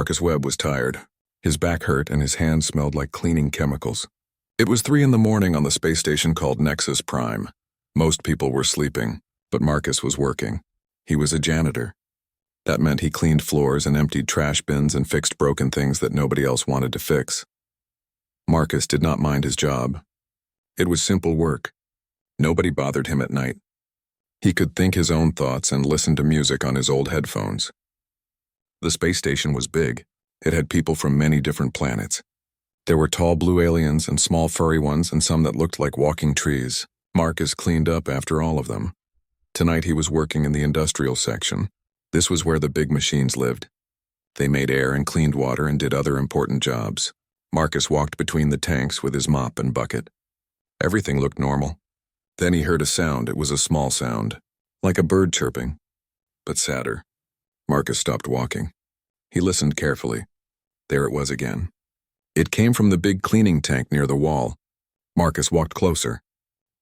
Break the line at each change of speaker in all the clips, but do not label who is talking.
Marcus Webb was tired. His back hurt and his hands smelled like cleaning chemicals. It was 3 in the morning on the space station called Nexus Prime. Most people were sleeping, but Marcus was working. He was a janitor. That meant he cleaned floors and emptied trash bins and fixed broken things that nobody else wanted to fix. Marcus did not mind his job. It was simple work. Nobody bothered him at night. He could think his own thoughts and listen to music on his old headphones. The space station was big. It had people from many different planets. There were tall blue aliens and small furry ones and some that looked like walking trees. Marcus cleaned up after all of them. Tonight he was working in the industrial section. This was where the big machines lived. They made air and cleaned water and did other important jobs. Marcus walked between the tanks with his mop and bucket. Everything looked normal. Then he heard a sound. It was a small sound, like a bird chirping, but sadder. Marcus stopped walking. He listened carefully. There it was again. It came from the big cleaning tank near the wall. Marcus walked closer.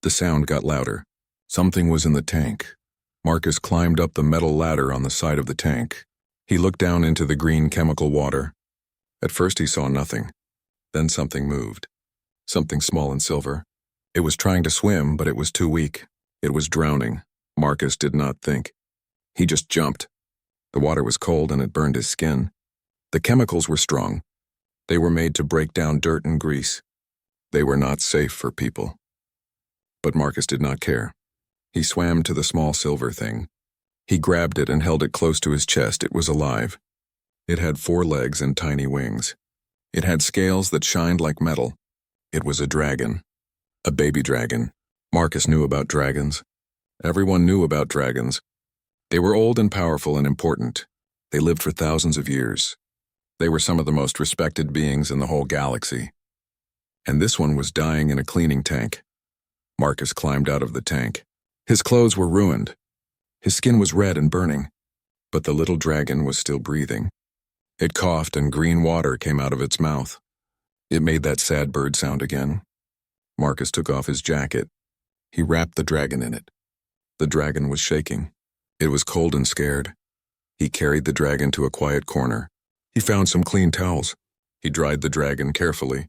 The sound got louder. Something was in the tank. Marcus climbed up the metal ladder on the side of the tank. He looked down into the green chemical water. At first he saw nothing. Then something moved. Something small and silver. It was trying to swim, but it was too weak. It was drowning. Marcus did not think. He just jumped. The water was cold and it burned his skin. The chemicals were strong. They were made to break down dirt and grease. They were not safe for people. But Marcus did not care. He swam to the small silver thing. He grabbed it and held it close to his chest. It was alive. It had 4 legs and tiny wings. It had scales that shined like metal. It was a dragon. A baby dragon. Marcus knew about dragons. Everyone knew about dragons. They were old and powerful and important. They lived for thousands of years. They were some of the most respected beings in the whole galaxy. And this one was dying in a cleaning tank. Marcus climbed out of the tank. His clothes were ruined. His skin was red and burning. But the little dragon was still breathing. It coughed and green water came out of its mouth. It made that sad bird sound again. Marcus took off his jacket. He wrapped the dragon in it. The dragon was shaking. It was cold and scared. He carried the dragon to a quiet corner. He found some clean towels. He dried the dragon carefully.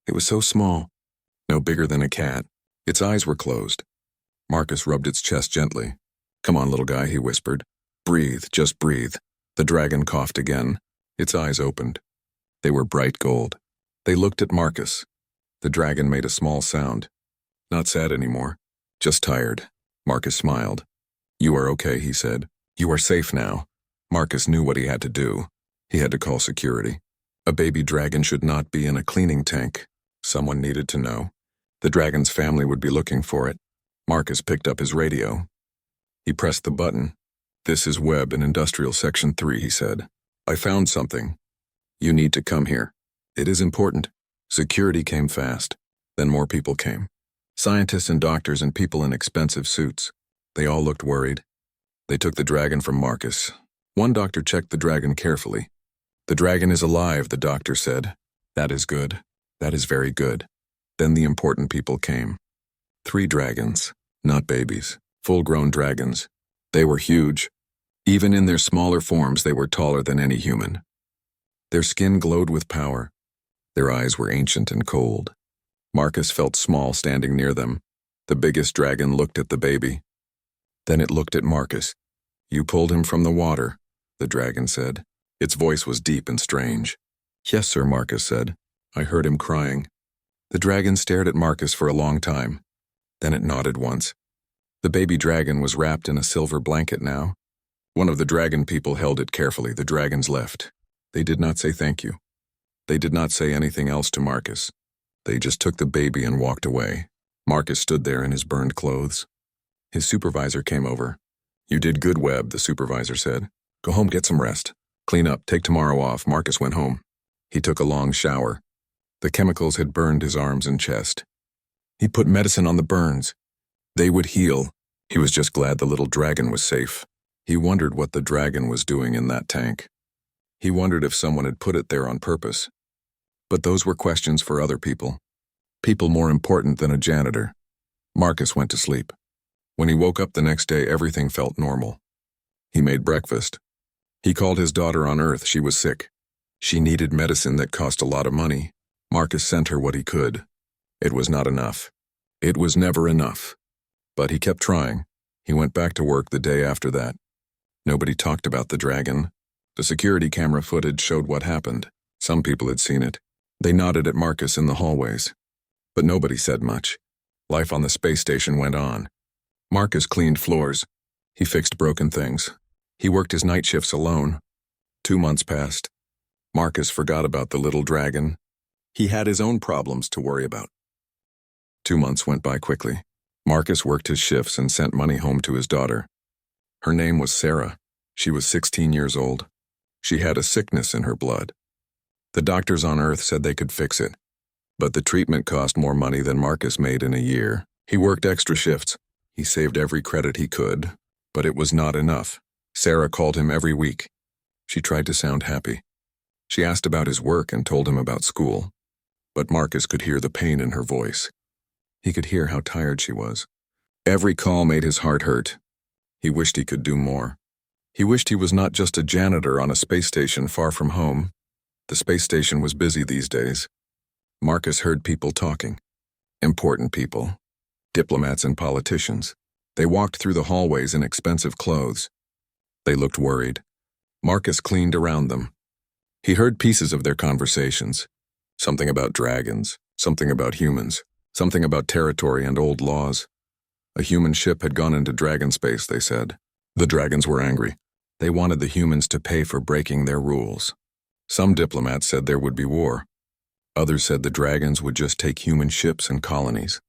It was so small, no bigger than a cat. Its eyes were closed. Marcus rubbed its chest gently. "Come on, little guy," he whispered. "Breathe, just breathe." The dragon coughed again. Its eyes opened. They were bright gold. They looked at Marcus. The dragon made a small sound. Not sad anymore, just tired. Marcus smiled. "You are okay," he said. "You are safe now." Marcus knew what he had to do. He had to call security. A baby dragon should not be in a cleaning tank. Someone needed to know. The dragon's family would be looking for it. Marcus picked up his radio. He pressed the button. "This is Webb in Industrial Section 3, he said. "I found something. You need to come here. It is important." Security came fast. Then more people came. Scientists and doctors and people in expensive suits. They all looked worried. They took the dragon from Marcus. One doctor checked the dragon carefully. "The dragon is alive," the doctor said. "That is good. That is very good." Then the important people came. 3 dragons, not babies, full-grown dragons. They were huge. Even in their smaller forms, they were taller than any human. Their skin glowed with power. Their eyes were ancient and cold. Marcus felt small standing near them. The biggest dragon looked at the baby. Then it looked at Marcus. "You pulled him from the water," the dragon said. Its voice was deep and strange. "Yes, sir," Marcus said. "I heard him crying." The dragon stared at Marcus for a long time. Then it nodded once. The baby dragon was wrapped in a silver blanket now. One of the dragon people held it carefully. The dragons left. They did not say thank you. They did not say anything else to Marcus. They just took the baby and walked away. Marcus stood there in his burned clothes. His supervisor came over. "You did good, Webb," the supervisor said. "Go home, get some rest. Clean up, take tomorrow off." Marcus went home. He took a long shower. The chemicals had burned his arms and chest. He put medicine on the burns. They would heal. He was just glad the little dragon was safe. He wondered what the dragon was doing in that tank. He wondered if someone had put it there on purpose. But those were questions for other people. People more important than a janitor. Marcus went to sleep. When he woke up the next day, everything felt normal. He made breakfast. He called his daughter on Earth. She was sick. She needed medicine that cost a lot of money. Marcus sent her what he could. It was not enough. It was never enough. But he kept trying. He went back to work the day after that. Nobody talked about the dragon. The security camera footage showed what happened. Some people had seen it. They nodded at Marcus in the hallways. But nobody said much. Life on the space station went on. Marcus cleaned floors. He fixed broken things. He worked his night shifts alone. 2 months passed. Marcus forgot about the little dragon. He had his own problems to worry about. 2 months went by quickly. Marcus worked his shifts and sent money home to his daughter. Her name was Sarah. She was 16 years old. She had a sickness in her blood. The doctors on Earth said they could fix it, but the treatment cost more money than Marcus made in a year. He worked extra shifts. He saved every credit he could, but it was not enough. Sarah called him every week. She tried to sound happy. She asked about his work and told him about school, but Marcus could hear the pain in her voice. He could hear how tired she was. Every call made his heart hurt. He wished he could do more. He wished he was not just a janitor on a space station far from home. The space station was busy these days. Marcus heard people talking. Important people. Diplomats and politicians. They walked through the hallways in expensive clothes. They looked worried. Marcus cleaned around them. He heard pieces of their conversations. Something about dragons, something about humans, something about territory and old laws. A human ship had gone into dragon space, they said. The dragons were angry. They wanted the humans to pay for breaking their rules. Some diplomats said there would be war. Others said the dragons would just take human ships and colonies.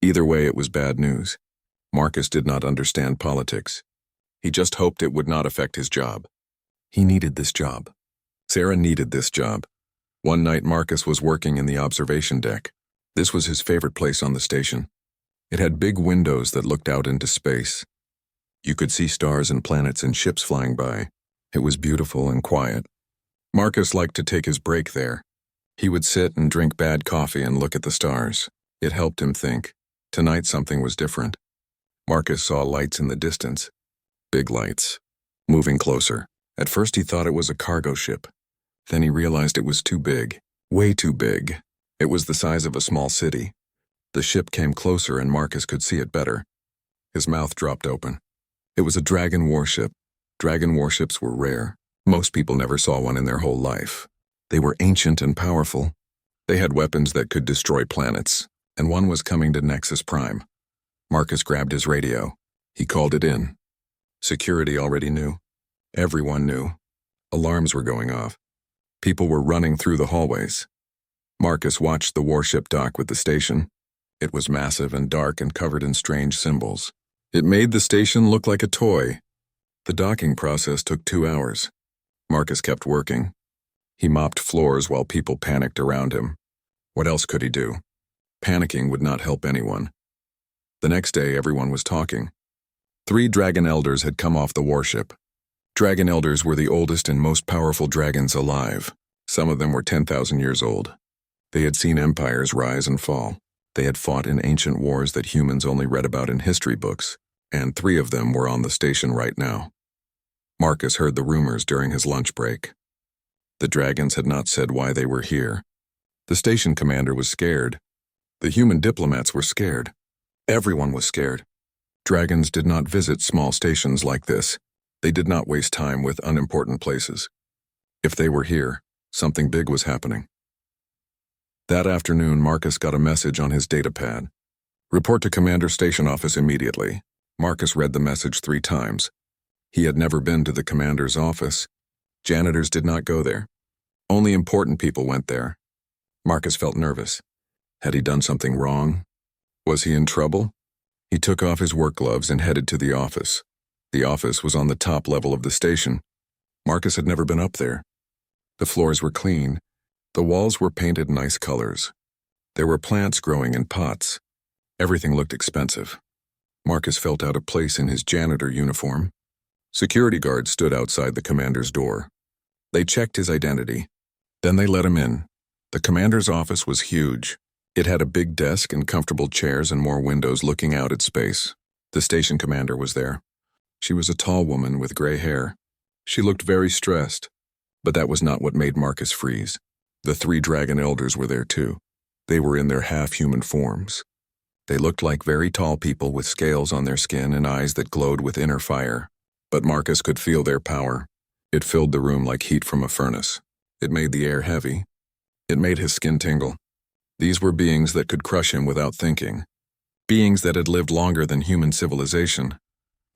Either way, it was bad news. Marcus did not understand politics. He just hoped it would not affect his job. He needed this job. Sarah needed this job. One night, Marcus was working in the observation deck. This was his favorite place on the station. It had big windows that looked out into space. You could see stars and planets and ships flying by. It was beautiful and quiet. Marcus liked to take his break there. He would sit and drink bad coffee and look at the stars. It helped him think. Tonight something was different. Marcus saw lights in the distance. Big lights. Moving closer. At first he thought it was a cargo ship. Then he realized it was too big. Way too big. It was the size of a small city. The ship came closer and Marcus could see it better. His mouth dropped open. It was a dragon warship. Dragon warships were rare. Most people never saw one in their whole life. They were ancient and powerful. They had weapons that could destroy planets, and one was coming to Nexus Prime. Marcus grabbed his radio. He called it in. Security already knew. Everyone knew. Alarms were going off. People were running through the hallways. Marcus watched the warship dock with the station. It was massive and dark and covered in strange symbols. It made the station look like a toy. The docking process took 2 hours. Marcus kept working. He mopped floors while people panicked around him. What else could he do? Panicking would not help anyone. The next day, everyone was talking. 3 dragon elders had come off the warship. Dragon elders were the oldest and most powerful dragons alive. Some of them were 10,000 years old. They had seen empires rise and fall. They had fought in ancient wars that humans only read about in history books, and 3 of them were on the station right now. Marcus heard the rumors during his lunch break. The dragons had not said why they were here. The station commander was scared. The human diplomats were scared. Everyone was scared. Dragons did not visit small stations like this. They did not waste time with unimportant places. If they were here, something big was happening. That afternoon, Marcus got a message on his datapad. Report to Commander Station Office immediately. Marcus read the message 3 times. He had never been to the commander's office. Janitors did not go there. Only important people went there. Marcus felt nervous. Had he done something wrong? Was he in trouble? He took off his work gloves and headed to the office. The office was on the top level of the station. Marcus had never been up there. The floors were clean. The walls were painted nice colors. There were plants growing in pots. Everything looked expensive. Marcus felt out of place in his janitor uniform. Security guards stood outside the commander's door. They checked his identity. Then they let him in. The commander's office was huge. It had a big desk and comfortable chairs and more windows looking out at space. The station commander was there. She was a tall woman with gray hair. She looked very stressed. But that was not what made Marcus freeze. The 3 dragon elders were there too. They were in their half-human forms. They looked like very tall people with scales on their skin and eyes that glowed with inner fire. But Marcus could feel their power. It filled the room like heat from a furnace. It made the air heavy. It made his skin tingle. These were beings that could crush him without thinking. Beings that had lived longer than human civilization.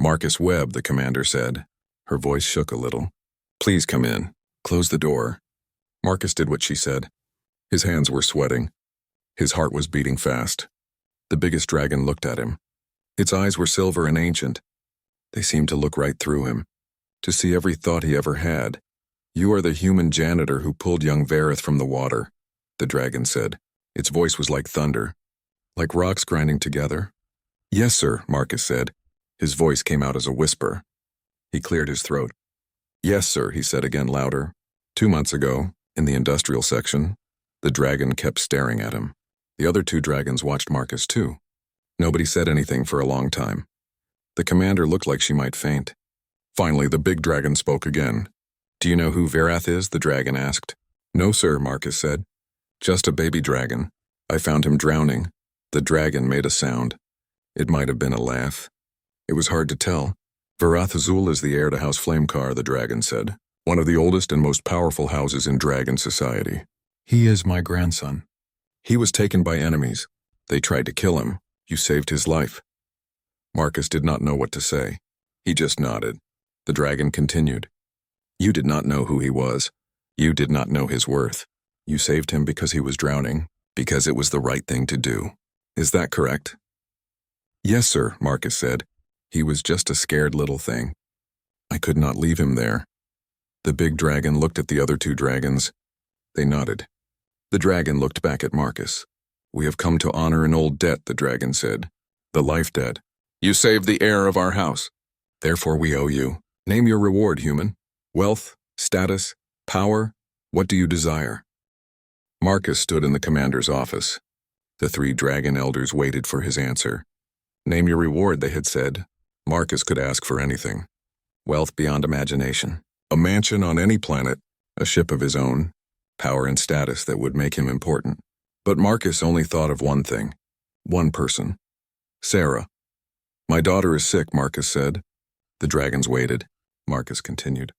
Marcus Webb, the commander said. Her voice shook a little. Please come in. Close the door. Marcus did what she said. His hands were sweating. His heart was beating fast. The biggest dragon looked at him. Its eyes were silver and ancient. They seemed to look right through him, to see every thought he ever had. You are the human janitor who pulled young Vareth from the water, the dragon said. Its voice was like thunder, like rocks grinding together. Yes, sir, Marcus said. His voice came out as a whisper. He cleared his throat. Yes, sir, he said again louder. 2 months ago, in the industrial section, the dragon kept staring at him. The other 2 dragons watched Marcus too. Nobody said anything for a long time. The commander looked like she might faint. Finally, the big dragon spoke again. Do you know who Vareth is? The dragon asked. No, sir, Marcus said. Just a baby dragon. I found him drowning. The dragon made a sound. It might have been a laugh. It was hard to tell. Varath Azul is the heir to House Flamekar, the dragon said. One of the oldest and most powerful houses in dragon society. He is my grandson. He was taken by enemies. They tried to kill him. You saved his life. Marcus did not know what to say. He just nodded. The dragon continued. You did not know who he was. You did not know his worth. You saved him because he was drowning, because it was the right thing to do. Is that correct? Yes, sir, Marcus said. He was just a scared little thing. I could not leave him there. The big dragon looked at the other 2 dragons. They nodded. The dragon looked back at Marcus. We have come to honor an old debt, the dragon said. The life debt. You saved the heir of our house. Therefore we owe you. Name your reward, human. Wealth, status, power, what do you desire? Marcus stood in the commander's office. The 3 dragon elders waited for his answer. Name your reward, they had said. Marcus could ask for anything. Wealth beyond imagination. A mansion on any planet. A ship of his own. Power and status that would make him important. But Marcus only thought of one thing. One person. Sarah. My daughter is sick, Marcus said. The dragons waited. Marcus continued.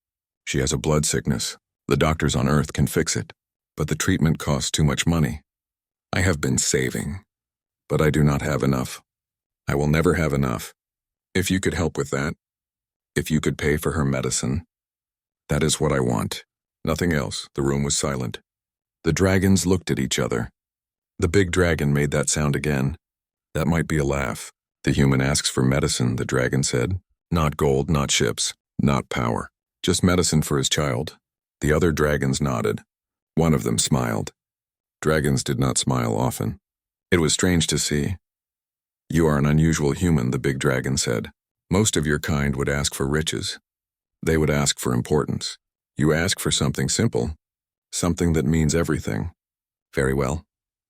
She has a blood sickness. The doctors on Earth can fix it. But the treatment costs too much money. I have been saving. But I do not have enough. I will never have enough. If you could help with that. If you could pay for her medicine. That is what I want. Nothing else. The room was silent. The dragons looked at each other. The big dragon made that sound again. That might be a laugh. The human asks for medicine, the dragon said. Not gold, not ships, not power. Just medicine for his child. The other dragons nodded. One of them smiled. Dragons did not smile often. It was strange to see. You are an unusual human, the big dragon said. Most of your kind would ask for riches. They would ask for importance. You ask for something simple. Something that means everything. Very well.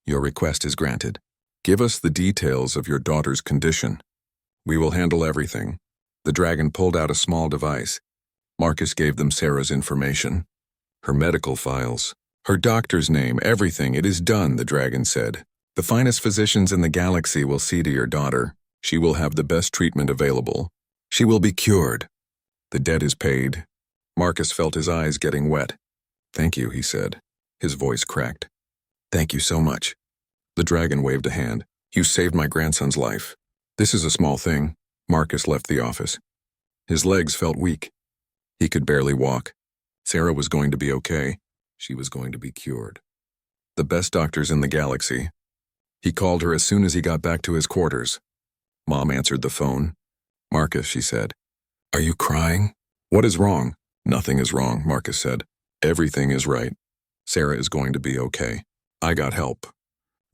Your request is granted. Give us the details of your daughter's condition. We will handle everything. The dragon pulled out a small device. Marcus gave them Sarah's information. Her medical files. Her doctor's name, everything. It is done, the dragon said. The finest physicians in the galaxy will see to your daughter. She will have the best treatment available. She will be cured. The debt is paid. Marcus felt his eyes getting wet. Thank you, he said. His voice cracked. Thank you so much. The dragon waved a hand. You saved my grandson's life. This is a small thing. Marcus left the office. His legs felt weak. He could barely walk. Sarah was going to be okay. She was going to be cured. The best doctors in the galaxy. He called her as soon as he got back to his quarters. Mom answered the phone. Marcus, she said. Are you crying? What is wrong? Nothing is wrong, Marcus said. Everything is right. Sarah is going to be okay. I got help.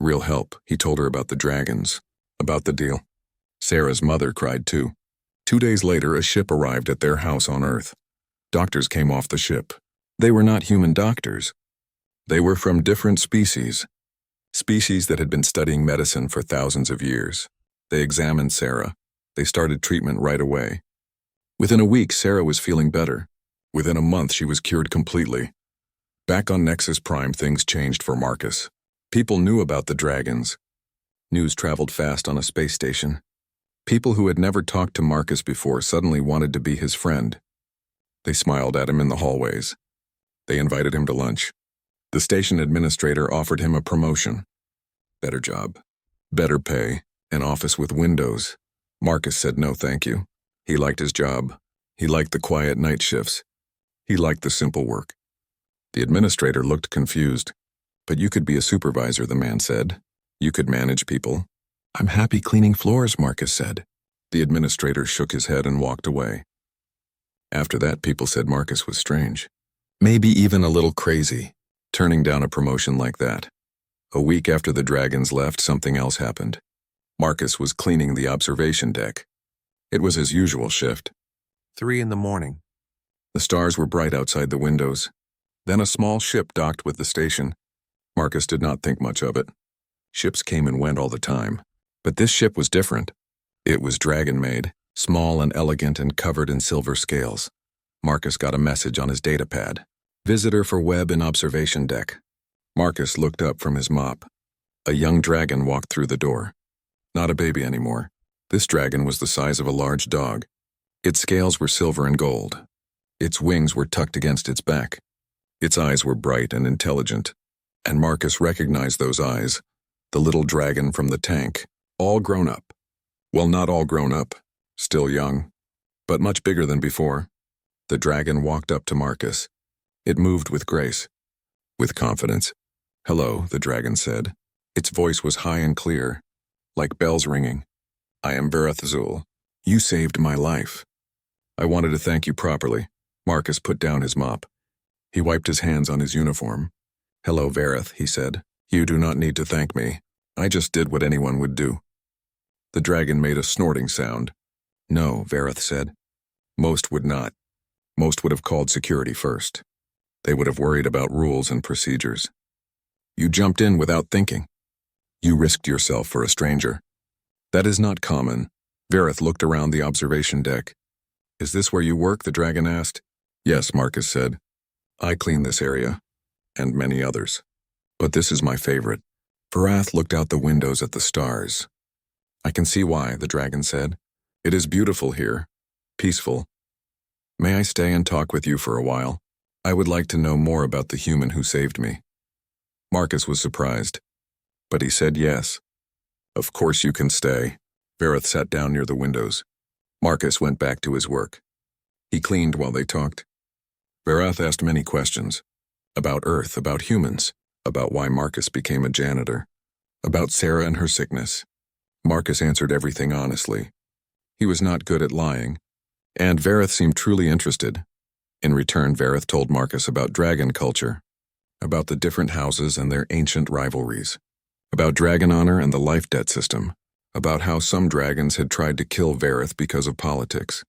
Real help. He told her about the dragons. About the deal. Sarah's mother cried too. 2 days later, a ship arrived at their house on Earth. Doctors came off the ship. They were not human doctors. They were from different species. Species that had been studying medicine for thousands of years. They examined Sarah. They started treatment right away. Within a week, Sarah was feeling better. Within a month, she was cured completely. Back on Nexus Prime, things changed for Marcus. People knew about the dragons. News traveled fast on a space station. People who had never talked to Marcus before suddenly wanted to be his friend. They smiled at him in the hallways. They invited him to lunch. The station administrator offered him a promotion. Better job, better pay, an office with windows. Marcus said no thank you. He liked his job. He liked the quiet night shifts. He liked the simple work. The administrator looked confused. But you could be a supervisor, the man said. You could manage people. I'm happy cleaning floors, Marcus said. The administrator shook his head and walked away. After that, people said Marcus was strange. Maybe even a little crazy, turning down a promotion like that. A week after the dragons left, something else happened. Marcus was cleaning the observation deck. It was his usual shift. 3 a.m. The stars were bright outside the windows. Then a small ship docked with the station. Marcus did not think much of it. Ships came and went all the time. But this ship was different. It was dragon-made, small and elegant and covered in silver scales. Marcus got a message on his datapad. Visitor for web and observation deck. Marcus looked up from his mop. A young dragon walked through the door. Not a baby anymore. This dragon was the size of a large dog. Its scales were silver and gold. Its wings were tucked against its back. Its eyes were bright and intelligent. And Marcus recognized those eyes. The little dragon from the tank. All grown up. Well, not all grown up. Still young. But much bigger than before. The dragon walked up to Marcus. It moved with grace. With confidence. Hello, the dragon said. Its voice was high and clear. Like bells ringing. I am Vareth Azul. You saved my life. I wanted to thank you properly. Marcus put down his mop. He wiped his hands on his uniform. Hello, Vareth, he said. You do not need to thank me. I just did what anyone would do. The dragon made a snorting sound. No, Vareth said. Most would not. Most would have called security first. They would have worried about rules and procedures. You jumped in without thinking. You risked yourself for a stranger. That is not common. Vareth looked around the observation deck. Is this where you work? The dragon asked. Yes, Marcus said. I clean this area, and many others. But this is my favorite. Varath looked out the windows at the stars. I can see why, the dragon said. It is beautiful here. Peaceful. May I stay and talk with you for a while? I would like to know more about the human who saved me. Marcus was surprised. But he said yes. Of course you can stay. Vareth sat down near the windows. Marcus went back to his work. He cleaned while they talked. Vareth asked many questions. About Earth, about humans, about why Marcus became a janitor, about Sarah and her sickness. Marcus answered everything honestly. He was not good at lying, and Vareth seemed truly interested. In return, Vareth told Marcus about dragon culture, about the different houses and their ancient rivalries, about dragon honor and the life debt system, about how some dragons had tried to kill Vareth because of politics,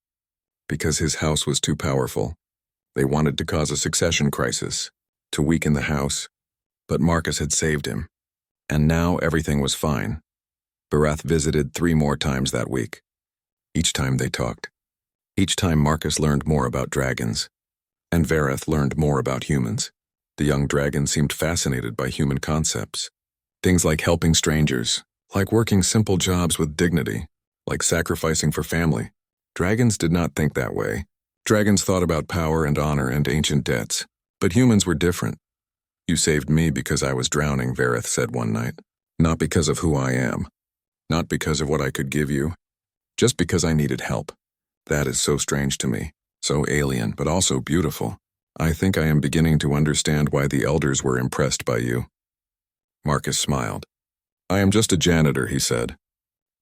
because his house was too powerful. They wanted to cause a succession crisis, to weaken the house, but Marcus had saved him, and now everything was fine. Vareth visited 3 more times that week. Each time they talked. Each time Marcus learned more about dragons, and Vareth learned more about humans. The young dragon seemed fascinated by human concepts. Things like helping strangers, like working simple jobs with dignity, like sacrificing for family. Dragons did not think that way. Dragons thought about power and honor and ancient debts, but humans were different. You saved me because I was drowning, Vareth said one night. Not because of who I am. Not because of what I could give you. Just because I needed help. That is so strange to me. So alien, but also beautiful. I think I am beginning to understand why the elders were impressed by you. Marcus smiled. I am just a janitor, he said.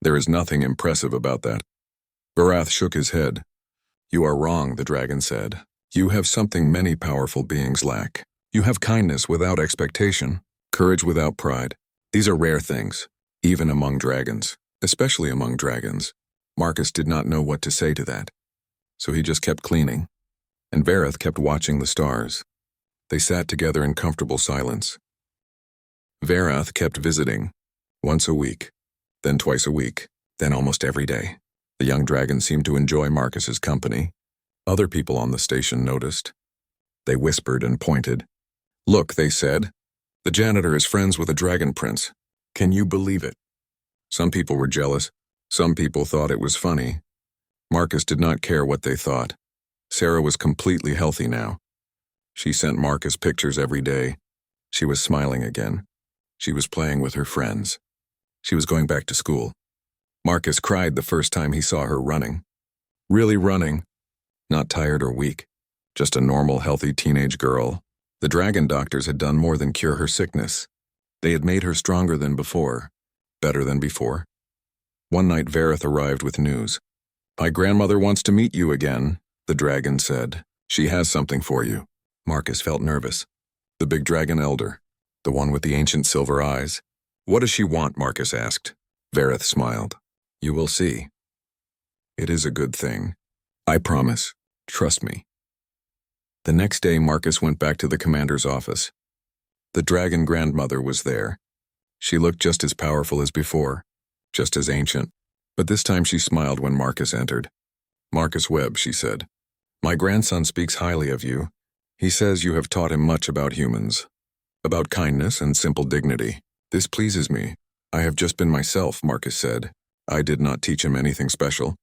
There is nothing impressive about that. Varath shook his head. You are wrong, the dragon said. You have something many powerful beings lack. You have kindness without expectation, courage without pride. These are rare things, even among dragons, especially among dragons. Marcus did not know what to say to that, so he just kept cleaning. And Vareth kept watching the stars. They sat together in comfortable silence. Vareth kept visiting, once a week, then twice a week, then almost every day. The young dragon seemed to enjoy Marcus's company. Other people on the station noticed. They whispered and pointed. "Look," they said. "The janitor is friends with a dragon prince. Can you believe it?" Some people were jealous. Some people thought it was funny. Marcus did not care what they thought. Sarah was completely healthy now. She sent Marcus pictures every day. She was smiling again. She was playing with her friends. She was going back to school. Marcus cried the first time he saw her running. Really running. Not tired or weak. Just a normal, healthy teenage girl. The dragon doctors had done more than cure her sickness. They had made her stronger than before. Better than before. One night Vareth arrived with news. "My grandmother wants to meet you again," the dragon said. "She has something for you." Marcus felt nervous. The big dragon elder. The one with the ancient silver eyes. "What does she want?" Marcus asked. Vareth smiled. "You will see. It is a good thing. I promise. Trust me." The next day Marcus went back to the commander's office. The dragon grandmother was there. She looked just as powerful as before, just as ancient, but this time she smiled when Marcus entered. "Marcus Webb," she said. "My grandson speaks highly of you. He says you have taught him much about humans, about kindness and simple dignity. This pleases me. I have just been myself," Marcus said. "I did not teach him anything special."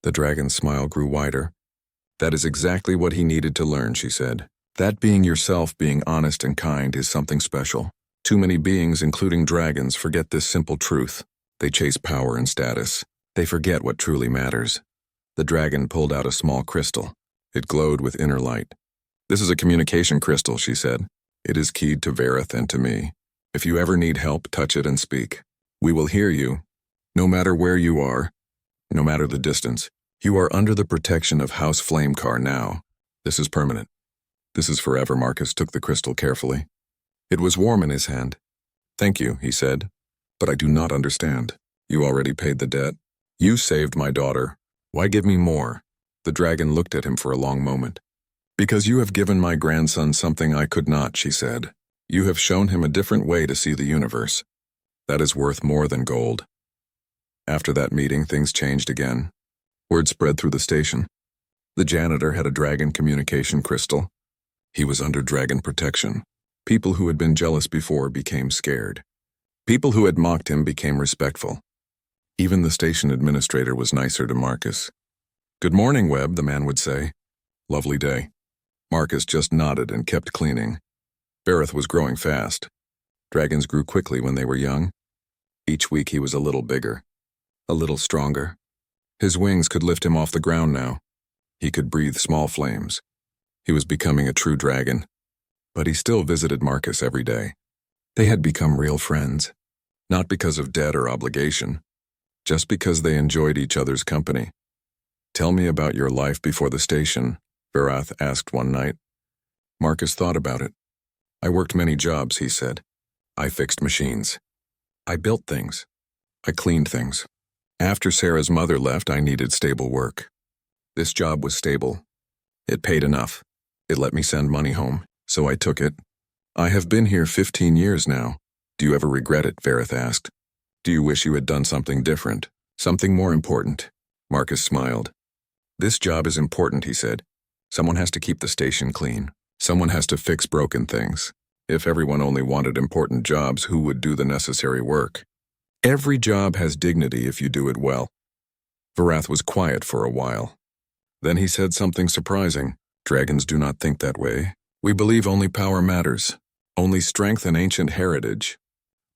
The dragon's smile grew wider. "That is exactly what he needed to learn," she said. "That being yourself, being honest and kind, is something special. Too many beings, including dragons, forget this simple truth. They chase power and status. They forget what truly matters." The dragon pulled out a small crystal. It glowed with inner light. "This is a communication crystal," she said. "It is keyed to Vareth and to me. If you ever need help, touch it and speak. We will hear you, no matter where you are, no matter the distance. You are under the protection of House Flamecar now. This is permanent. This is forever." Marcus took the crystal carefully. It was warm in his hand. "Thank you," he said. "But I do not understand. You already paid the debt. You saved my daughter. Why give me more?" The dragon looked at him for a long moment. "Because you have given my grandson something I could not," she said. "You have shown him a different way to see the universe. That is worth more than gold." After that meeting, things changed again. Word spread through the station. The janitor had a dragon communication crystal. He was under dragon protection. People who had been jealous before became scared. People who had mocked him became respectful. Even the station administrator was nicer to Marcus. "Good morning, Webb," the man would say. "Lovely day." Marcus just nodded and kept cleaning. Vareth was growing fast. Dragons grew quickly when they were young. Each week he was a little bigger, a little stronger. His wings could lift him off the ground now. He could breathe small flames. He was becoming a true dragon. But he still visited Marcus every day. They had become real friends, not because of debt or obligation, just because they enjoyed each other's company. "Tell me about your life before the station," Vareth asked one night. Marcus thought about it. "I worked many jobs," he said. "I fixed machines. I built things. I cleaned things. After Sarah's mother left, I needed stable work. This job was stable. It paid enough. It let me send money home, so I took it. I have been here 15 years now. Do you ever regret it?" Vareth asked. "Do you wish you had done something different, something more important?" Marcus smiled. "This job is important," he said. "Someone has to keep the station clean. Someone has to fix broken things. If everyone only wanted important jobs, who would do the necessary work? Every job has dignity if you do it well." Vareth was quiet for a while. Then he said something surprising. "Dragons do not think that way. We believe only power matters, only strength and ancient heritage.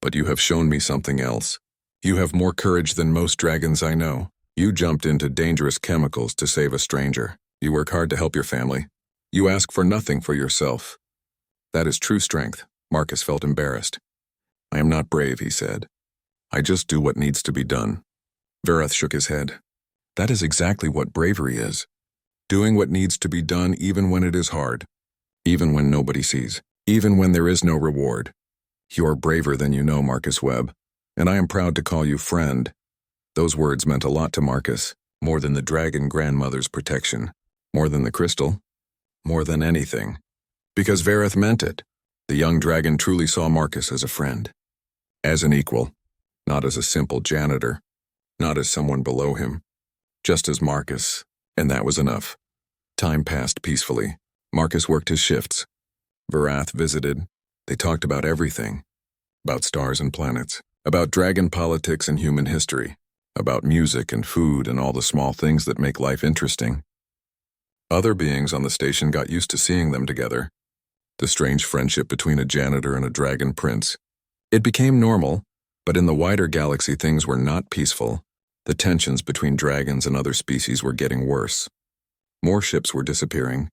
But you have shown me something else. You have more courage than most dragons I know. You jumped into dangerous chemicals to save a stranger. You work hard to help your family. You ask for nothing for yourself. That is true strength." Marcus felt embarrassed. "I am not brave," he said. "I just do what needs to be done." Vareth shook his head. "That is exactly what bravery is. Doing what needs to be done even when it is hard. Even when nobody sees. Even when there is no reward. You are braver than you know, Marcus Webb, and I am proud to call you friend." Those words meant a lot to Marcus, more than the dragon grandmother's protection, more than the crystal, more than anything. Because Vareth meant it. The young dragon truly saw Marcus as a friend. As an equal, not as a simple janitor, not as someone below him, just as Marcus, and that was enough. Time passed peacefully. Marcus worked his shifts. Varath visited. They talked about everything. About stars and planets. About dragon politics and human history. About music and food and all the small things that make life interesting. Other beings on the station got used to seeing them together. The strange friendship between a janitor and a dragon prince. It became normal, but in the wider galaxy things were not peaceful. The tensions between dragons and other species were getting worse. More ships were disappearing.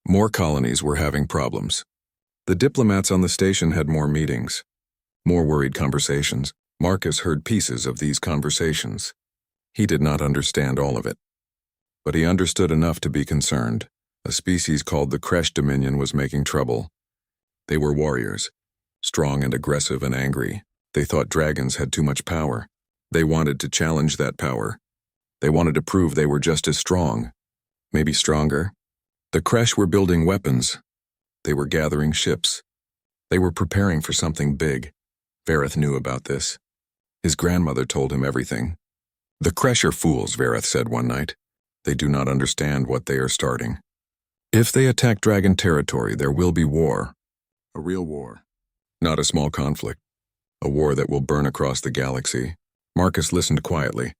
More colonies were having problems. The diplomats on the station had more meetings. More worried conversations. Marcus heard pieces of these conversations. He did not understand all of it. But he understood enough to be concerned. A species called the Kresh Dominion was making trouble. They were warriors, strong and aggressive and angry. They thought dragons had too much power. They wanted to challenge that power. They wanted to prove they were just as strong, maybe stronger. The Kresh were building weapons. They were gathering ships. They were preparing for something big. Varath knew about this. His grandmother told him everything. The Kresh are fools, Varath said one night. They do not understand what they are starting. If they attack dragon territory, there will be war. A real war. Not a small conflict. A war that will burn across the galaxy. Marcus listened quietly.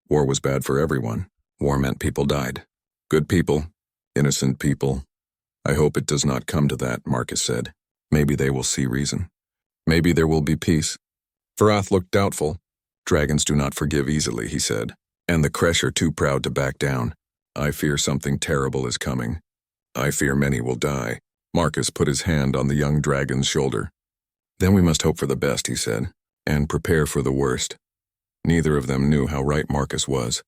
War was bad for everyone. War meant people died. Good people. Innocent people. I hope it does not come to that, Marcus said. Maybe they will see reason. Maybe there will be peace. Varath looked doubtful. Dragons do not forgive easily, he said. And the Kresh are too proud to back down. I fear something terrible is coming. I fear many will die. Marcus put his hand on the young dragon's shoulder. Then we must hope for the best, he said, and prepare for the worst. Neither of them knew how right Marcus was.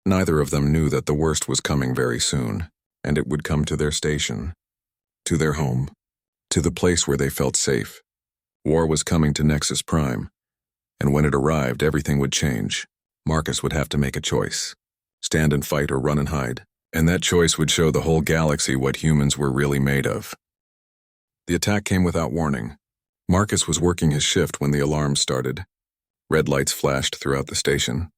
Neither of them knew that the worst was coming very soon, and it would come to their station, to their home, to the place where they felt safe. War was coming to Nexus Prime, and when it arrived, everything would change. Marcus would have to make a choice. Stand and fight or run and hide. And that choice would show the whole galaxy what humans were really made of. The attack came without warning. Marcus was working his shift when the alarm started. Red lights flashed throughout the station.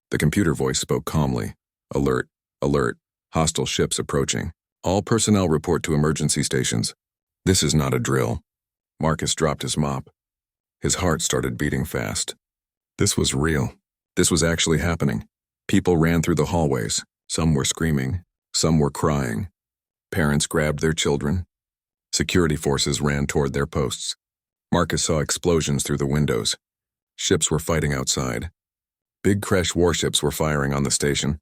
The computer voice spoke calmly. Alert, alert, hostile ships approaching. All personnel report to emergency stations. This is not a drill. Marcus dropped his mop. His heart started beating fast. This was real. This was actually happening. People ran through the hallways. Some were screaming. Some were crying. Parents grabbed their children. Security forces ran toward their posts. Marcus saw explosions through the windows. Ships were fighting outside. Big Kresh warships were firing on the station.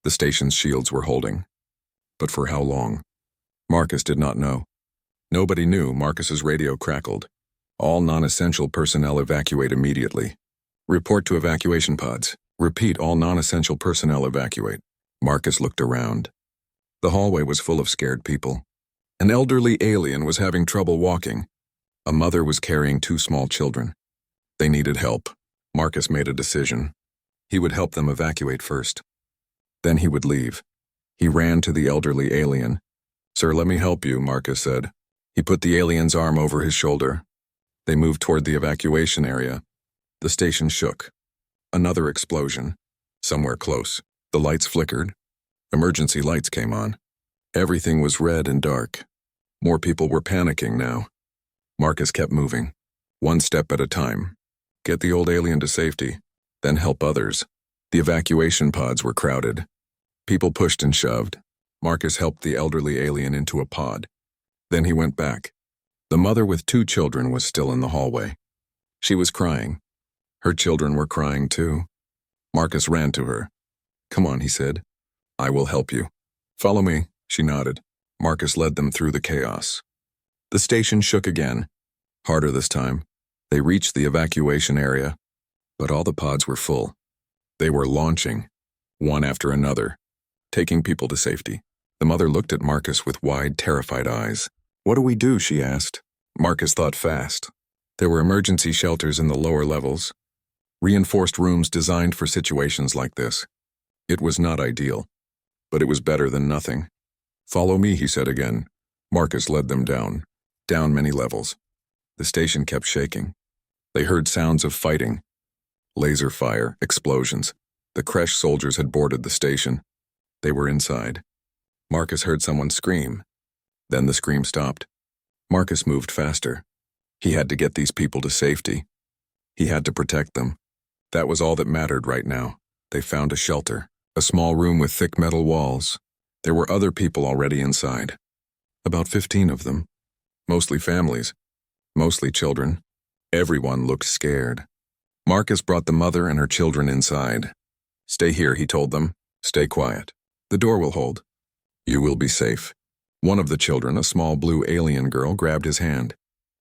The station's shields were holding. But for how long? Marcus did not know. Nobody knew. Marcus's radio crackled. All non-essential personnel evacuate immediately. Report to evacuation pods. Repeat, all non-essential personnel evacuate. Marcus looked around. The hallway was full of scared people. An elderly alien was having trouble walking. A mother was carrying 2 small children. They needed help. Marcus made a decision. He would help them evacuate first. Then he would leave. He ran to the elderly alien. "Sir, let me help you," Marcus said. He put the alien's arm over his shoulder. They moved toward the evacuation area. The station shook. Another explosion. Somewhere close. The lights flickered. Emergency lights came on. Everything was red and dark. More people were panicking now. Marcus kept moving. One step at a time. Get the old alien to safety, then help others. The evacuation pods were crowded. People pushed and shoved. Marcus helped the elderly alien into a pod. Then he went back. The mother with 2 children was still in the hallway. She was crying. Her children were crying too. Marcus ran to her. "Come on," he said. "I will help you." "Follow me," she nodded. Marcus led them through the chaos. The station shook again. Harder this time. They reached the evacuation area, but all the pods were full. They were launching, one after another, taking people to safety. The mother looked at Marcus with wide, terrified eyes. "What do we do?" she asked. Marcus thought fast. There were emergency shelters in the lower levels. Reinforced rooms designed for situations like this. It was not ideal, but it was better than nothing. "Follow me," he said again. Marcus led them down many levels. The station kept shaking. They heard sounds of fighting. Laser fire, explosions. The Kresh soldiers had boarded the station. They were inside. Marcus heard someone scream. Then the scream stopped. Marcus moved faster. He had to get these people to safety. He had to protect them. That was all that mattered right now. They found a shelter, a small room with thick metal walls. There were other people already inside. About 15 of them. Mostly families. Mostly children. Everyone looked scared. Marcus brought the mother and her children inside. "Stay here," he told them. "Stay quiet. The door will hold. You will be safe." One of the children, a small blue alien girl, grabbed his hand.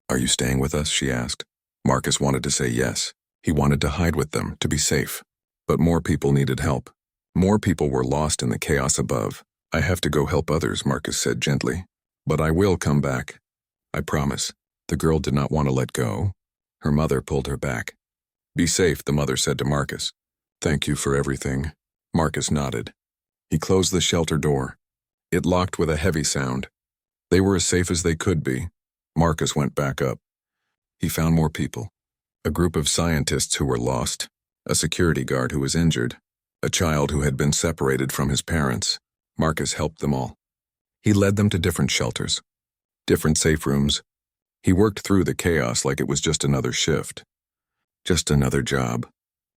"Are you staying with us?" she asked. Marcus wanted to say yes. He wanted to hide with them, to be safe. But more people needed help. More people were lost in the chaos above. "I have to go help others," Marcus said gently. "But I will come back. I promise." The girl did not want to let go. Her mother pulled her back. "Be safe," the mother said to Marcus. "Thank you for everything." Marcus nodded. He closed the shelter door. It locked with a heavy sound. They were as safe as they could be. Marcus went back up. He found more people. A group of scientists who were lost, a security guard who was injured, a child who had been separated from his parents. Marcus helped them all. He led them to different shelters, different safe rooms. He worked through the chaos like it was just another shift. Just another job.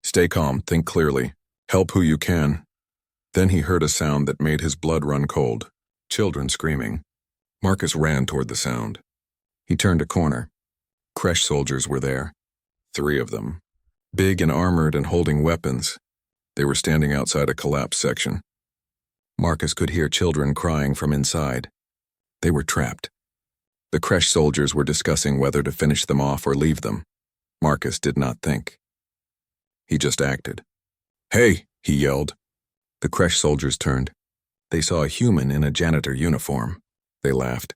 Stay calm, think clearly, help who you can. Then he heard a sound that made his blood run cold. Children screaming. Marcus ran toward the sound. He turned a corner. Kresh soldiers were there. 3 of them. Big and armored and holding weapons. They were standing outside a collapsed section. Marcus could hear children crying from inside. They were trapped. The Kresh soldiers were discussing whether to finish them off or leave them. Marcus did not think. He just acted. "Hey!" he yelled. The Kresh soldiers turned. They saw a human in a janitor uniform. They laughed.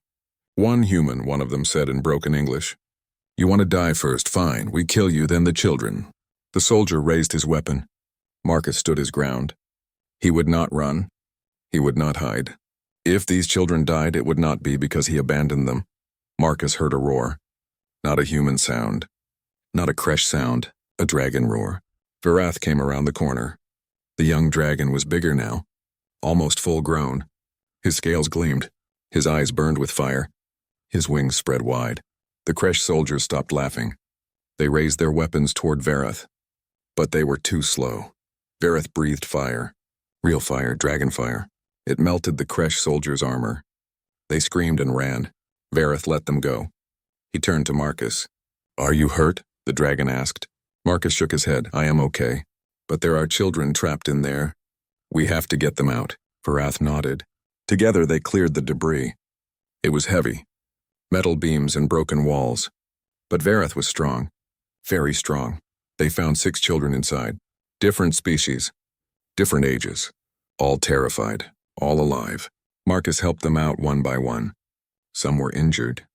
"One human," one of them said in broken English. "You want to die first, fine. We kill you, then the children." The soldier raised his weapon. Marcus stood his ground. He would not run. He would not hide. If these children died, it would not be because he abandoned them. Marcus heard a roar. Not a human sound. Not a Kresh sound. A dragon roar. Varath came around the corner. The young dragon was bigger now, almost full grown. His scales gleamed. His eyes burned with fire. His wings spread wide. The Kresh soldiers stopped laughing. They raised their weapons toward Varath. But they were too slow. Varath breathed fire. Real fire, dragon fire. It melted the Kresh soldiers' armor. They screamed and ran. Varath let them go. He turned to Marcus. "Are you hurt?" the dragon asked. Marcus shook his head. "I am okay. But there are children trapped in there. We have to get them out." Varath nodded. Together they cleared the debris. It was heavy. Metal beams and broken walls. But Varath was strong. Very strong. They found 6 children inside. Different species. Different ages. All terrified. All alive. Marcus helped them out one by one. Some were injured.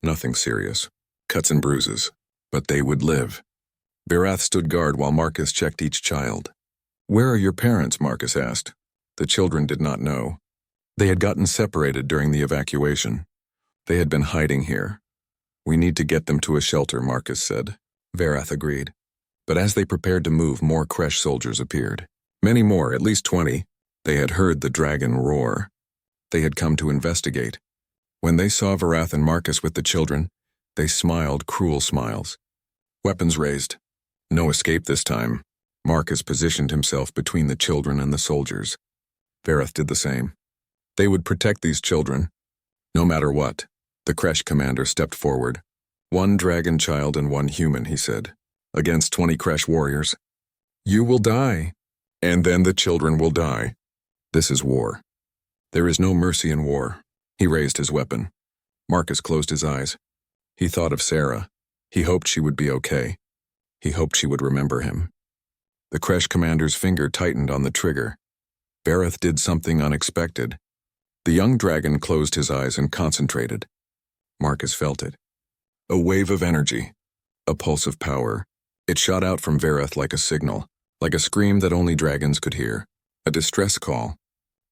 Nothing serious. Cuts and bruises. But they would live. Varath stood guard while Marcus checked each child. "Where are your parents?" Marcus asked. The children did not know. They had gotten separated during the evacuation. They had been hiding here. "We need to get them to a shelter," Marcus said. Varath agreed. But as they prepared to move, more Kresh soldiers appeared. Many more, at least 20. They had heard the dragon roar. They had come to investigate. When they saw Varath and Marcus with the children, they smiled cruel smiles. Weapons raised. No escape this time. Marcus positioned himself between the children and the soldiers. Varath did the same. They would protect these children, no matter what. The Kresh commander stepped forward. "1 dragon child and 1 human," he said, "against 20 Kresh warriors. You will die, and then the children will die. This is war. There is no mercy in war." He raised his weapon. Marcus closed his eyes. He thought of Sarah. He hoped she would be okay. He hoped she would remember him. The Kresh commander's finger tightened on the trigger. Varath did something unexpected. The young dragon closed his eyes and concentrated. Marcus felt it. A wave of energy. A pulse of power. It shot out from Varath like a signal, like a scream that only dragons could hear. A distress call.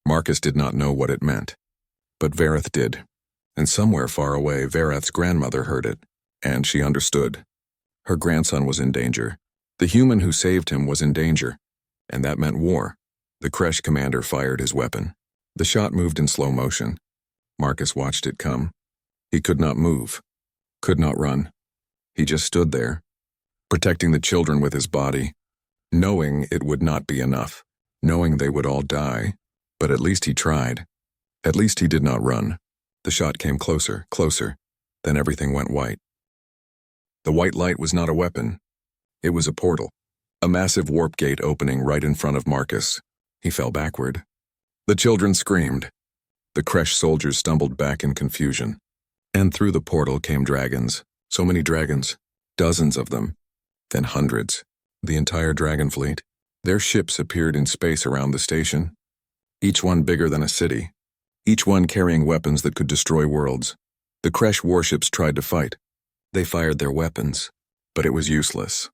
Marcus did not know what it meant. But Varath did. And somewhere far away, Varath's grandmother heard it, and she understood. Her grandson was in danger. The human who saved him was in danger, and that meant war. The Kresh commander fired his weapon. The shot moved in slow motion. Marcus watched it come. He could not move, could not run. He just stood there, protecting the children with his body, knowing it would not be enough, knowing they would all die, but at least he tried. At least he did not run. The shot came closer, closer, then everything went white. The white light was not a weapon. It was a portal, a massive warp gate opening right in front of Marcus. He fell backward. The children screamed. The Kresh soldiers stumbled back in confusion. And through the portal came dragons. So many dragons. Dozens of them. Then hundreds. The entire dragon fleet. Their ships appeared in space around the station. Each one bigger than a city. Each one carrying weapons that could destroy worlds. The Kresh warships tried to fight. They fired their weapons, but it was useless.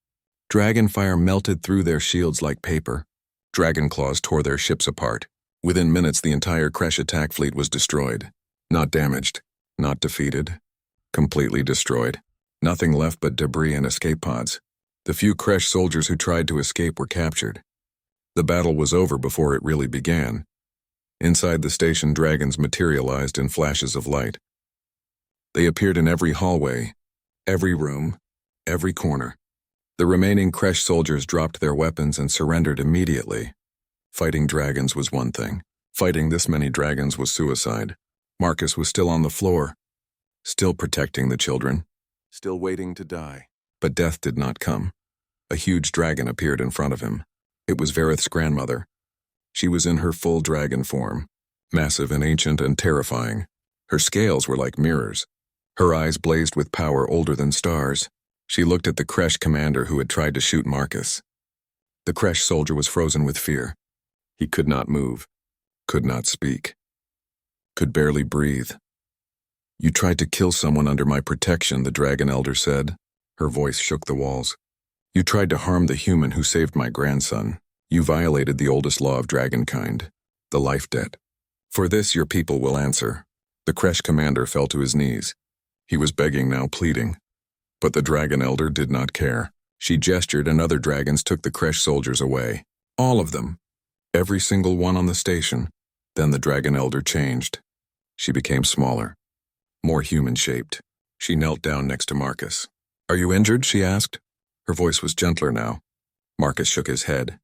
Dragon fire melted through their shields like paper. Dragon claws tore their ships apart. Within minutes, the entire Kresh attack fleet was destroyed. Not damaged, not defeated. Completely destroyed. Nothing left but debris and escape pods. The few Kresh soldiers who tried to escape were captured. The battle was over before it really began. Inside the station, dragons materialized in flashes of light. They appeared in every hallway, every room, every corner. The remaining Kresh soldiers dropped their weapons and surrendered immediately. Fighting dragons was one thing. Fighting this many dragons was suicide. Marcus was still on the floor, still protecting the children, still waiting to die. But death did not come. A huge dragon appeared in front of him. It was Vareth's grandmother. She was in her full dragon form, massive and ancient and terrifying. Her scales were like mirrors. Her eyes blazed with power older than stars. She looked at the Kresh commander who had tried to shoot Marcus. The Kresh soldier was frozen with fear. He could not move, could not speak, could barely breathe. "You tried to kill someone under my protection," the dragon elder said. Her voice shook the walls. "You tried to harm the human who saved my grandson. You violated the oldest law of dragonkind, the life debt. For this your people will answer." The Kresh commander fell to his knees. He was begging now, pleading. But the dragon elder did not care. She gestured and other dragons took the Kresh soldiers away. All of them. Every single one on the station. Then the dragon elder changed. She became smaller, more human-shaped. She knelt down next to Marcus. "Are you injured?" she asked. Her voice was gentler now. Marcus shook his head.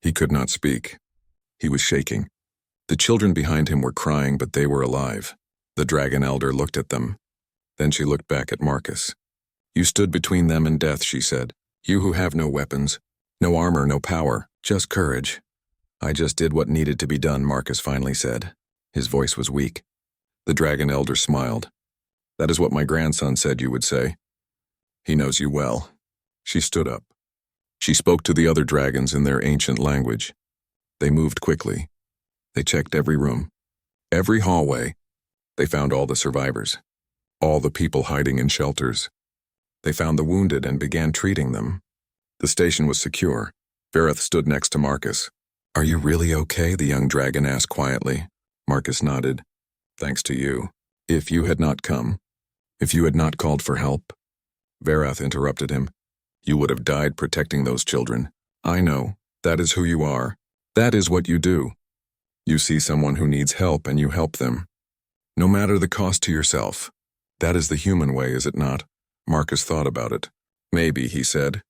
He could not speak. He was shaking. The children behind him were crying, but they were alive. The dragon elder looked at them. Then she looked back at Marcus. "You stood between them and death," she said. "You who have no weapons, no armor, no power, just courage." "I just did what needed to be done," Marcus finally said. His voice was weak. The dragon elder smiled. "That is what my grandson said you would say. He knows you well." She stood up. She spoke to the other dragons in their ancient language. They moved quickly. They checked every room, every hallway. They found all the survivors, all the people hiding in shelters. They found the wounded and began treating them. The station was secure. Vareth stood next to Marcus. "Are you really okay?" the young dragon asked quietly. Marcus nodded. "Thanks to you. If you had not come, if you had not called for help..." Vareth interrupted him. "You would have died protecting those children. I know. That is who you are. That is what you do. You see someone who needs help and you help them. No matter the cost to yourself. That is the human way, is it not?" Marcus thought about it. "Maybe," he said.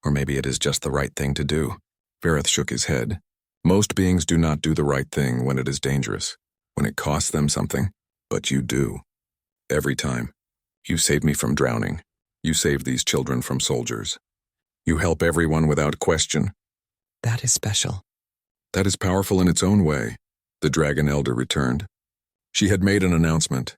"Or maybe it is just the right thing to do." Vareth shook his head. "Most beings do not do the right thing when it is dangerous, when it costs them something, but you do. Every time. You save me from drowning. You save these children from soldiers. You help everyone without question."
"That is special."
"That is powerful in its own way," the dragon elder returned. She had made an announcement.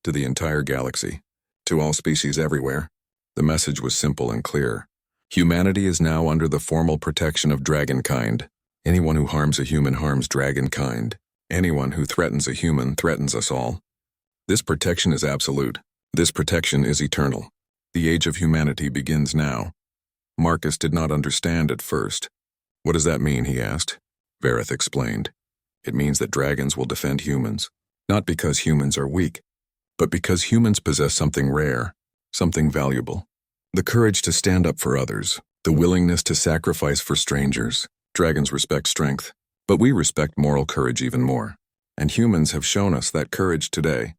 To the entire galaxy. To all species everywhere. The message was simple and clear. Humanity is now under the formal protection of dragonkind. Anyone who harms a human harms dragonkind. Anyone who threatens a human threatens us all. This protection is absolute. This protection is eternal. The age of humanity begins now. Marcus did not understand at first. "What does that mean?" he asked. Vareth explained. "It means that dragons will defend humans, not because humans are weak, but because humans possess something rare, something valuable. The courage to stand up for others, the willingness to sacrifice for strangers. Dragons respect strength, but we respect moral courage even more. And humans have shown us that courage today.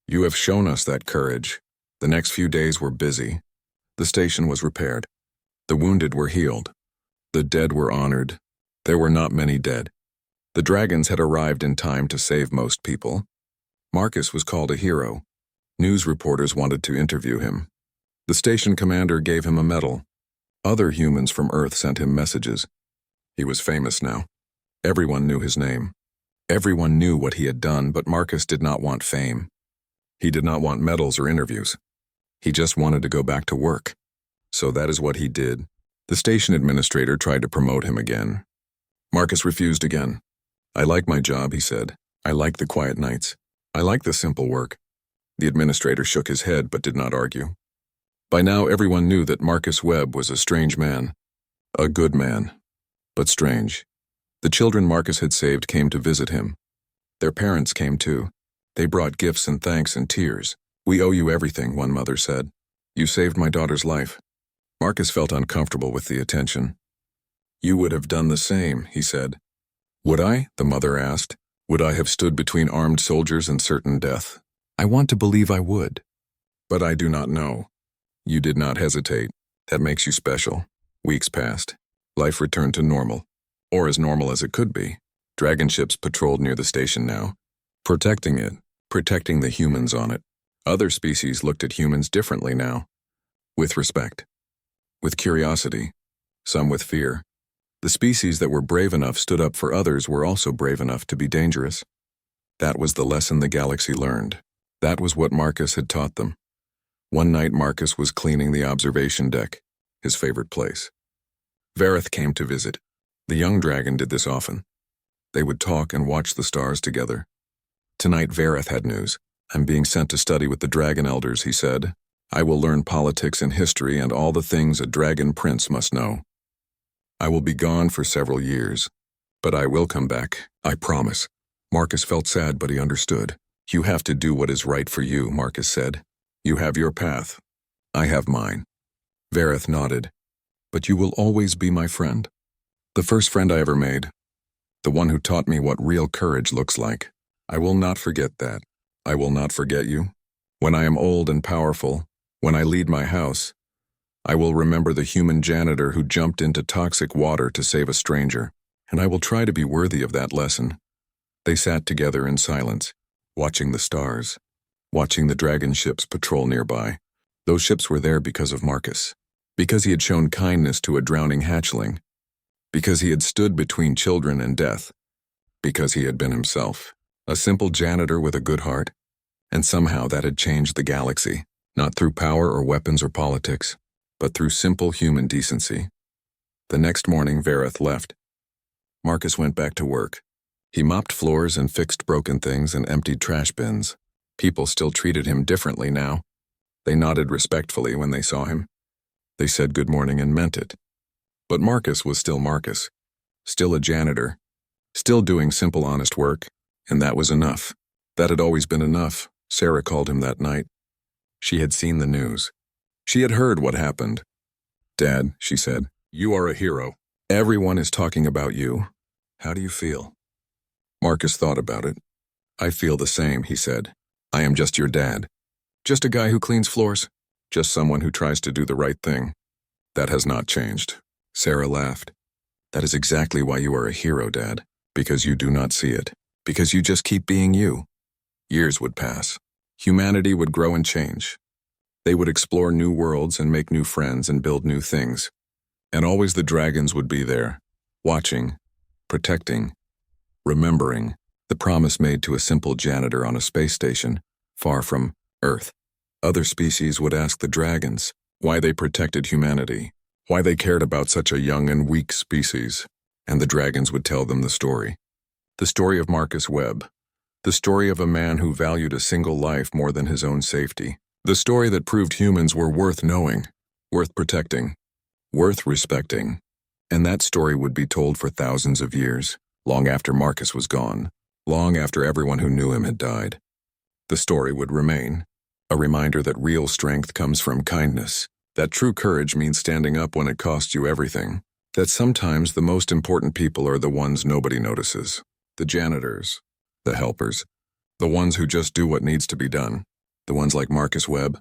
You have shown us that courage. The next few days were busy. The station was repaired. The wounded were healed. The dead were honored. There were not many dead. The dragons had arrived in time to save most people. Marcus was called a hero. News reporters wanted to interview him. The station commander gave him a medal. Other humans from Earth sent him messages. He was famous now. Everyone knew his name. Everyone knew what he had done, but Marcus did not want fame. He did not want medals or interviews. He just wanted to go back to work. So that is what he did. The station administrator tried to promote him again. Marcus refused again. I like my job, he said. I like the quiet nights. I like the simple work. The administrator shook his head but did not argue. By now everyone knew that Marcus Webb was a strange man. A good man, but strange. The children Marcus had saved came to visit him. Their parents came too. They brought gifts and thanks and tears. We owe you everything, one mother said. You saved my daughter's life. Marcus felt uncomfortable with the attention. You would have done the same, he said. Would I? The mother asked. Would I have stood between armed soldiers and certain death? I want to believe I would. But I do not know. You did not hesitate. That makes you special. Weeks passed. Life returned to normal. Or as normal as it could be. Dragon ships patrolled near the station now, protecting it, protecting the humans on it. Other species looked at humans differently now. With respect. With curiosity. Some with fear. The species that were brave enough stood up for others were also brave enough to be dangerous. That was the lesson the galaxy learned. That was what Marcus had taught them. One night Marcus was cleaning the observation deck, his favorite place. Vareth came to visit. The young dragon did this often. They would talk and watch the stars together. Tonight Vareth had news. I'm being sent to study with the dragon elders, he said. I will learn politics and history and all the things a dragon prince must know. I will be gone for several years, but I will come back, I promise. Marcus felt sad, but he understood. You have to do what is right for you, Marcus said. You have your path. I have mine. Vareth nodded. But you will always be my friend. The first friend I ever made. The one who taught me what real courage looks like. I will not forget that. I will not forget you. When I am old and powerful, when I lead my house, I will remember the human janitor who jumped into toxic water to save a stranger, and I will try to be worthy of that lesson. They sat together in silence, watching the stars, watching the dragon ships patrol nearby. Those ships were there because of Marcus, because he had shown kindness to a drowning hatchling, because he had stood between children and death, because he had been himself, a simple janitor with a good heart, and somehow that had changed the galaxy, not through power or weapons or politics, but through simple human decency. The next morning, Vareth left. Marcus went back to work. He mopped floors and fixed broken things and emptied trash bins. People still treated him differently now. They nodded respectfully when they saw him. They said good morning and meant it. But Marcus was still Marcus, still a janitor, still doing simple honest work, and that was enough. That had always been enough, Sarah called him that night. She had seen the news. She had heard what happened. Dad, she said, you are a hero. Everyone is talking about you. How do you feel? Marcus thought about it. I feel the same, he said. I am just your dad. Just a guy who cleans floors. Just someone who tries to do the right thing. That has not changed. Sarah laughed. That is exactly why you are a hero, Dad. Because you do not see it. Because you just keep being you. Years would pass. Humanity would grow and change. They would explore new worlds and make new friends and build new things. And always the dragons would be there, watching, protecting, remembering the promise made to a simple janitor on a space station, far from Earth. Other species would ask the dragons why they protected humanity, why they cared about such a young and weak species, and the dragons would tell them the story. The story of Marcus Webb, the story of a man who valued a single life more than his own safety, the story that proved humans were worth knowing, worth protecting, worth respecting. And that story would be told for thousands of years, long after Marcus was gone, long after everyone who knew him had died. The story would remain, a reminder that real strength comes from kindness, that true courage means standing up when it costs you everything, that sometimes the most important people are the ones nobody notices, the janitors, The helpers. The ones who just do what needs to be done. The ones like Marcus Webb,